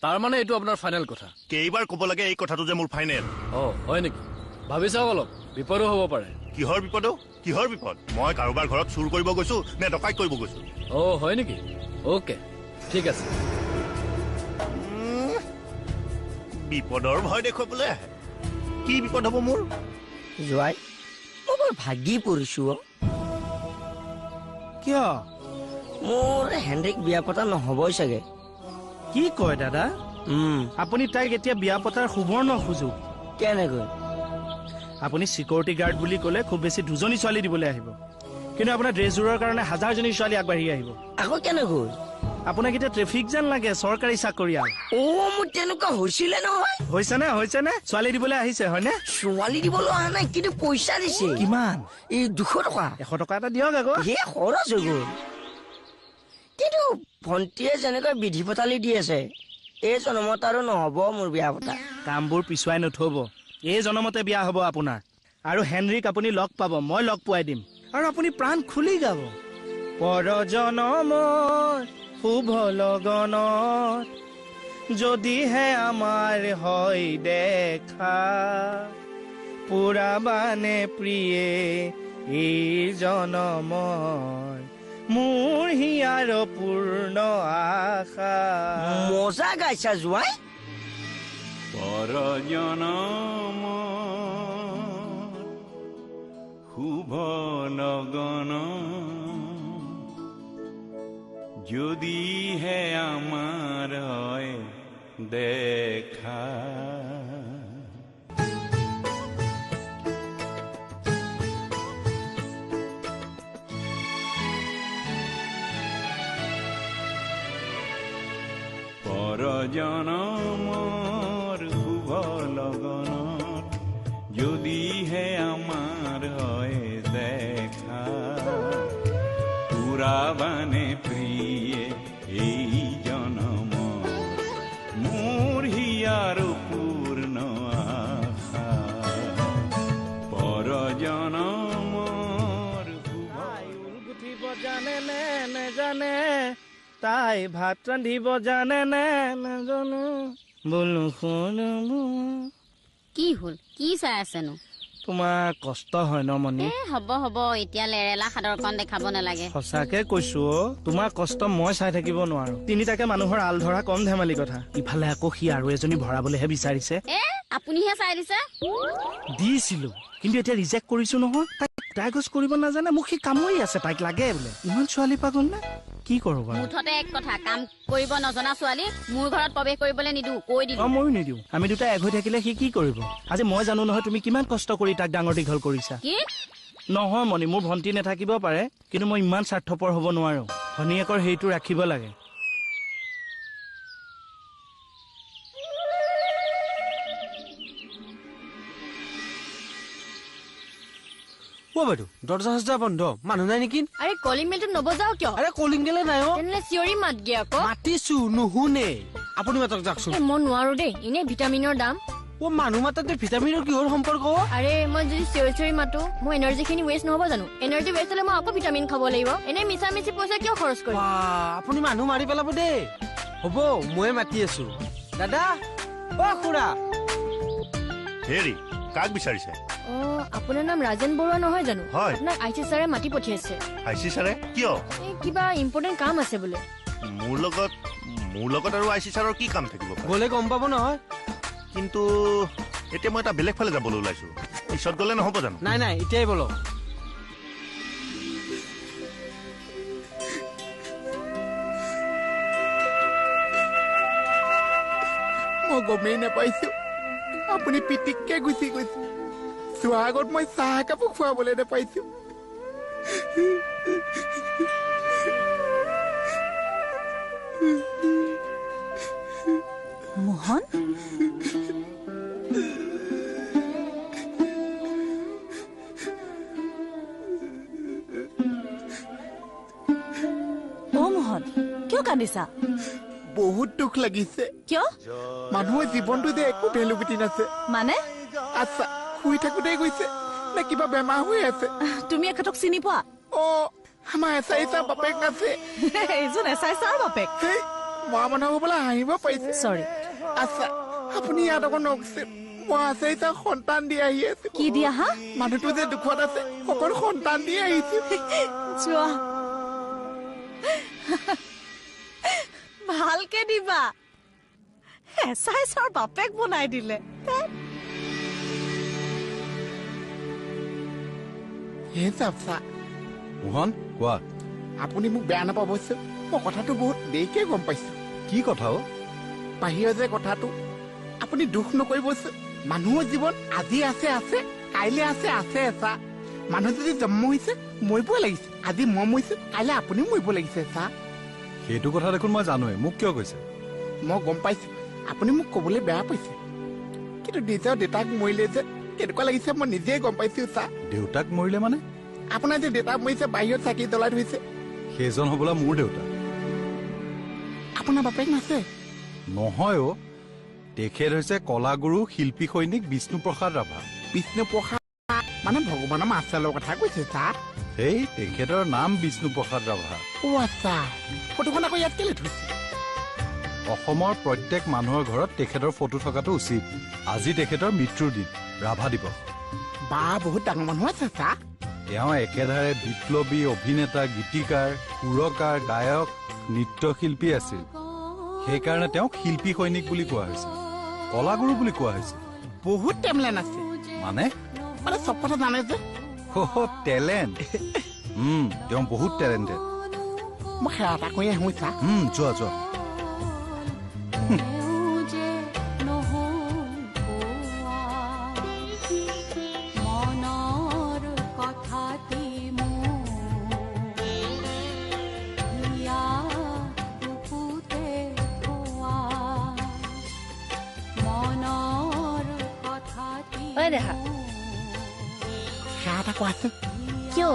তাৰ মানে এইটো আপোনাৰ ফাইনেল কথা? কেইবাৰ ক'ব লাগে এই কথাটো যে মোৰ ফাইনেল। হয় নেকি? ভাবি চাওক অলপ, বিপদো হ'ব পাৰে। কিহৰ বিপদ? কিহৰ বিপদ? মই কাৰোবাৰ ঘৰত চুৰ কৰিব গৈছো নে ডকাইত কৰিব গৈছো? হয় নেকি? ওকে, ঠিক আছে। বিপদৰ ভয় দেখুৱাবলৈ আহে। কি বিপদ হ'ব মোৰ? জোৱাই মই বৰ ভাগি পৰিছো। কিয়? মোৰ হেনৰিক বিয়া পতা নহবই চাগে। কি কয় দাদা? আপুনি তাইক এতিয়া বিয়া পতাৰ সুবৰ্ণ সুযোগ। কেনেকৈ? আপুনি চিকিউৰিটি গাৰ্ড বুলি ক'লে খুব বেছি 2জনী ছোৱালী দিবলৈ আহিব, কিন্তু আপোনাৰ ড্ৰেছযোৰৰ কাৰণে 1000জনী ছোৱালী আগবাঢ়ি আহিব। আকৌ কেনেকৈ? আপোনাক এতিয়া ট্ৰেফিক যেন লাগে, চৰকাৰী চাকৰিয়াল। মোৰ তেনেকুৱা হৈছিলে নহয়। হৈছেনে? ছোৱালী দিবলৈ আহিছে হয়নে? ছোৱালী দিবলৈ অহা নাই, কিন্তু পইচা দিছে। কিমান? এই 200 টকা। 100 টকা এটা দিয়ক আকৌ। সেই খৰচ হৈ গ'ল। কিন্তু ভণ্টিয়ে যেনেকৈ বিধি পতালি দি আছে, এই জনমত আৰু নহব মোৰ বিয়া পতা। কামবোৰ পিছুৱাই নথব, এই জনমতে বিয়া হ'ব আপোনাৰ। আৰু হেনৰিক আপুনি লগ পাব, মই লগ পোৱাই দিম। আৰু আপুনি প্ৰাণ খুলি গাব, পৰজনমৰ শুভ লগনত যদিহে আমাৰ হয় দেখা, পুৰাবানে প্ৰিয়ে এই জনমৰ মোৰ হিয়াৰ পূৰ্ণ আশা। মজা গাইছা জোৱাই। পৰজনমৰ শুভ লগন যদিহে আমাৰ হয় দেখা। পৰজনমৰ শুভ লগনত যদিহে আমাৰ হয় দেখা, পুৰাবানে প্ৰিয়ে এই জনমৰ মোৰ হিয়াৰ পূৰ্ণ আশা। পৰজনমৰ গুঠিব জানে নে নেজানে, তাই ভাত ৰান্ধিব জানে নে নাজানো, বোলো শুনো। কি হ'ল? কি চাই আছেনো? তোমাৰ কষ্ট হয় ন মণি? হ'ব এতিয়া লেৰেলা সাদৰখন দেখাব নালাগে। সঁচাকে কৈছো, তোমাৰ কষ্ট মই চাই থাকিব নোৱাৰো। তিনিটাকে মানুহৰ আল ধৰা কম ধেমালি কথা। ইফালে আকৌ সি আৰু এজনী ভৰাবলেহে বিচাৰিছে। আপুনিহে চাই দিছে। দিছিলো, কিন্তু এতিয়া ৰিজেক্ট কৰিছো নহয়। তাইক ডাইগছ কৰিব নাজানে, মোক সি কামুৰি আছে, তাইক লাগে বোলে। ইমান ছোৱালী পাগল নে? কি কৰো বাৰু? মুঠতে এক কথা, কাম কৰিব নজনা ছোৱালী মোৰ ঘৰত প্ৰৱেশ কৰিবলৈ নিদো, কৈ দিলো। ময়ো নিদিও। আমি দুটা এক হৈ থাকিলে সি কি কৰিব? আজি মই জানো নহয় তুমি কিমান কষ্ট কৰি তাক ডাঙৰ দীঘল কৰিছা। কি নহয় মণি, মোৰ ভন্টি নাথাকিব পাৰে, কিন্তু মই ইমান স্বাৰ্থপৰ হ'ব নোৱাৰো। ভনীয়েকৰ সেইটো ৰাখিব লাগে। বাইদেউ দৰ্জা চৰ্জা বন্ধ, মানুহ নাই নেকি? আৰে কলিং বেলটো নবজাও কিয়? আৰে কলিং গেলে নাই অ। তেনেহলে চিঞৰি মাত গে আকৌ। মাতিছো নুশুনে। আপুনি মাতক যাওকচোন। মই নোৱাৰো দেই, এনে ভিটামিনৰ দাম। মানুহ মাতাতে ভিটামিনৰ কিহৰ সম্পৰ্ক? আৰে মই যদি চিঞৰি চিঞৰি মাতো, মোৰ এনাৰ্জি খিনি ৱেষ্ট নহব জানো? এনাৰ্জি ৱেষ্ট হলে মই আকৌ ভিটামিন খাব লাগিব। এনে মিছা মিছি পইচা কিয় খৰচ কৰিম? আপুনি মানুহ মাৰি পেলাব দেই। হ'ব ময়ে মাতি আছো। দাদা অ খুৰা। হেৰি কাক বিচাৰিছে? আপোনাৰ নাম ৰাজেন বৰুৱা নহয় জানো? হয়। আপোনাক আইচি ছাৰে মাতি পঠিয়াইছে। আইচি ছাৰে? কিয়? কিবা ইম্পৰ্টেণ্ট কাম আছে বোলে। মোৰ লগত আৰু আইচি ছাৰৰ কি কাম থাকিব? গলে গম পাব নহয়। কিন্তু এতিয়া মই এটা বেলেগ ফালে যাবলৈ ওলাইছো, পিছত গলে নহব জানো? নাই এতিয়াই বলক। মই গমেই নাপাইছো আপুনি পিটিককে গুচি গৈছে। চোৱা আগত মই চাহ একাপো খুৱাবলৈ নাপাইছো। মোহন, মোহন কিয় কান্দিছা? বহুত দুখ লাগিছে। কিয়? মানুহৰ জীৱনটো যে একো ভেলু গুটি নাছে। মানে? আচ্ছা, শুই থাকোতেই গৈছে নে কিবা বেমাৰ হৈ আছে? তুমি এখেতক চিনি পোৱা? আমাৰ এছাই ছাৰ বাপেক আছে। এইজন এছাই ছাৰ বাপেক? মা মানুহ হ'বলৈ হাঁহিব পাৰিছে চৰি আচ্ছা আপুনি ইয়াত অকণ নকচোন মই আছে এতিয়া সন্তান দি আহি আছো কি দিয়া হা মানুহটো যে দুখত আছে অকণ সন্তান দি আহিছো যোৱা ভালকে দিবা এচাই চৰ বাপেক বনাই দিলে হে চাপচা মোহন কোৱা আপুনি মোক বেয়া নাপাবচোন মই কথাটো বহুত দেৰিকে গম পাইছো কি কথা অ' বাহিৰৰ যে কথাটো আপুনি দুখ নকৰিবচোন মানুহৰ জীৱন আজি আছে আছে কাইলৈ আছে আছে চা মানুহ যদি জন্ম হৈছে মৰিবই লাগিছে আজি মই মৰিছো কাইলৈ আপুনিও মৰিব লাগিছে চা সেইটো কথা দেখোন মই জানোৱেই মোক কিয় কৈছে মই গম পাইছো আপুনি মোক কবলৈ বেয়া পাইছে কিন্তু নিজৰ দেউতাক মৰিলে যে কেনেকুৱা লাগিছে মই নিজেই গম পাইছো চা দেউতাক মৰিলে মানে আপোনাৰ যে দেউতাক মৰিছে বাহিৰত চাকি জ্বলাই থৈছে সেইজন হ'বলা মোৰ দেউতা আপোনাৰ বাপেক নাছে নহয় অ' তেখেত হৈছে কলাগুৰু শিল্পী সৈনিক বিষ্ণুপ্ৰসাদ ৰাভা বিষ্ণুপ্ৰসাদ মানে ভগৱানৰ মাষ্টাৰৰ কথা কৈছে চা সেই তেখেতৰ নাম বিষ্ণুপ্ৰসাদ ৰাভা অ' আচ্ছা ফটোখন আকৌ ইয়াত কেলে থৈছে অসমৰ প্ৰত্যেক মানুহৰ ঘৰত তেখেতৰ ফটো থকাটো উচিত আজি তেখেতৰ মৃত্যুৰ দিন ৰাভা দিৱস বা বহুত ডাঙৰ মানুহ আছে চা তেওঁ একেধাৰে বিপ্লৱী অভিনেতা গীতিকাৰ সুৰকাৰ গায়ক নৃত্যশিল্পী আছিল সেইকাৰণে তেওঁক শিল্পী সৈনিক বুলি কোৱা হৈছিল কলাগুৰু বুলি কোৱা হৈছিল বহুত টেমলেণ্ট আছে মানে মানে চব কথা জানে যে টেলেণ্ট তেওঁ বহুত টেলেণ্টেড মই সেৱা এটা কৰি আহোঁ চা যোৱা যোৱা ঐ দেহা সেৱা এটা কোৱাচোন কিয়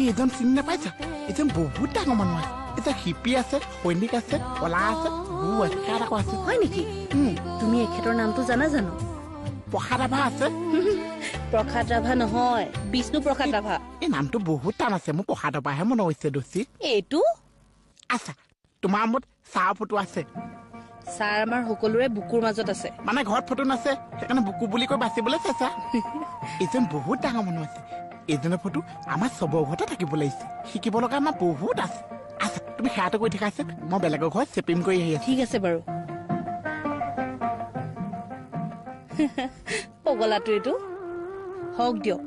এজন চিনি নাপাইছা এজন বহুত ডাঙৰ মানুহ আছে এতিয়া শিপী আছে সৈনিক আছে কলা আছে গৰু আছে সেৱা এটা কোৱাচোন হয় নেকি তুমি এখেতৰ নামটো জানা জানো প্ৰসাদ ৰাভা আছে প্ৰসাদ ৰাভা নহয় বিষ্ণু প্ৰসাদ ৰাভা এই নামটো বহুত টান আছে মোৰ প্ৰসাদ ৰাভাহে মনত হৈছে দোষী এইটো আচ্ছা তোমাৰ মত চাহ ফটো আছে ছাৰ আমাৰ সকলোৰে বুকুৰ মাজত আছে মানে ঘৰত ফটো নাছে সেইকাৰণে বুকু বুলি কৈ বাচিবলৈ চাইছা এজন বহুত ডাঙৰ মানুহ আছে এজনৰ ফটো আমাৰ চবৰ ঘৰতে থাকিব লাগিছে শিকিব লগা আমাৰ বহুত আছে আচ্ছা তুমি সেৱাটো কৰি থাকাছে মই বেলেগৰ ঘৰত চেপিং কৰি আহি আছো ঠিক আছে বাৰু পগলাটো এইটো হওক দিয়ক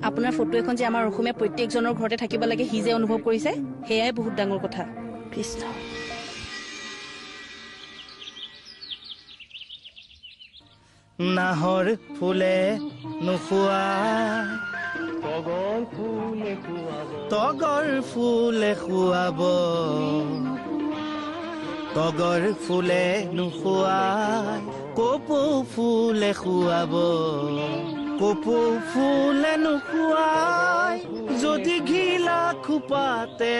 আপোনাৰ ফটো এখন যে আমাৰ অসমীয়া প্ৰত্যেকজনৰ ঘৰতে থাকিব লাগে সি যে অনুভৱ কৰিছে সেয়াই বহুত ডাঙৰ কথা কৃষ্ণ নাহৰ ফুলে নোখোৱা তগৰ ফুলে খুৱাব তগৰ ফুলে নোখোৱাই কপৌ ফুলে খুৱাব কপৌ ফুলে নোখোৱাই যদি ঘিলা খোপাতে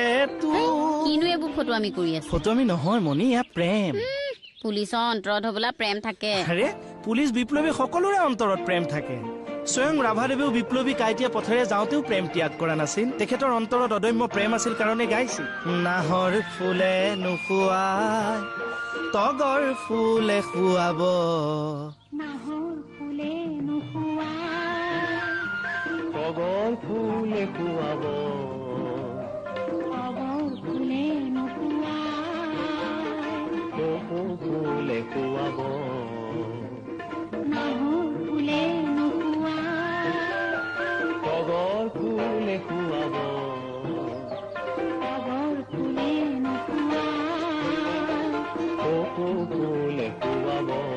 কিনো এইবোৰ ফটো আমি কৰি আছো ফটোমি নহয় মণি এয়া প্ৰেম পুলিচৰ অন্তৰত হবলা প্ৰেম থাকে আৰে পুলিচ বিপ্লৱী সকলোৰে অন্তৰত প্ৰেম থাকে স্বয়ং ৰাভাদেৱেও বিপ্লৱী কাইটিয়া পথেৰে যাওঁতেও প্ৰেম ত্যাগ কৰা নাছিল তেখেতৰ অন্তৰত অদম্য প্ৰেম আছিল কাৰণে গাইছিল নাহৰ ফুলে নোখোৱাই তগৰ ফুলে খুৱাব তগৰ ফুলে খুৱাব কপৌ ফুলে খুৱাব তগৰ ফুলে খুৱাব কপৌ ফুলে খুৱাব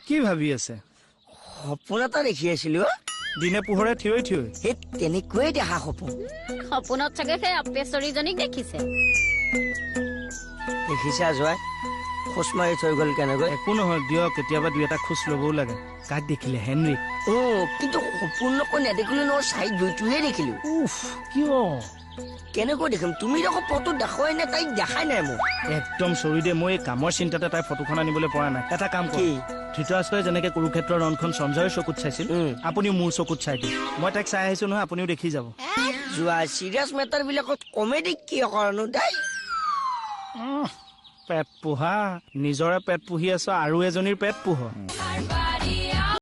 কি ভাবি আছে সপোন এটা দেখি আছিলো দিনে পোহৰে থিয় থিয় সেই তেনেকৈয়ে দেখা সপোন সপোনত চাগে সেই অপেশ্বৰীজনীক দেখিছে দেখিছা জোৱাই খোজ মাৰি থৈ গ'ল কেনেকৈ একো নহয় দিয়ক কেতিয়াবা দুই এটা খোজ ল'বও লাগে কাক দেখিলে হেনৰি কিন্তু সম্পূৰ্ণকৈ নেদেখিলো নহয় চাইড দুইটোহে দেখিলো উফ কিয় কেনেকৈ দেখিম তুমি দেখোন ফটো দেখুৱাই নে তাইক দেখাই নাই মোক একদম চৰি দে মই এই কামৰ চিন্তাতে তাই ফটোখন আনিবলৈ পৰা নাই এটা কাম কি? ধৃতৰাষ্ট্ৰই যেনেকে কুৰুক্ষেত্ৰৰ ৰণখন সঞ্জয়ৰ চকুত চাইছিল আপুনিও মোৰ চকুত চাই দিম মই তাইক চাই আহিছো নহয় আপুনিও দেখি যাব যোৱা চিৰিয়াছ মেটাৰ বিলাকত কমেডি কিয় কৰানো তাই পেট পোহা নিজৰে পেট পুহি আছ আৰু এজনীৰ পেট পোহ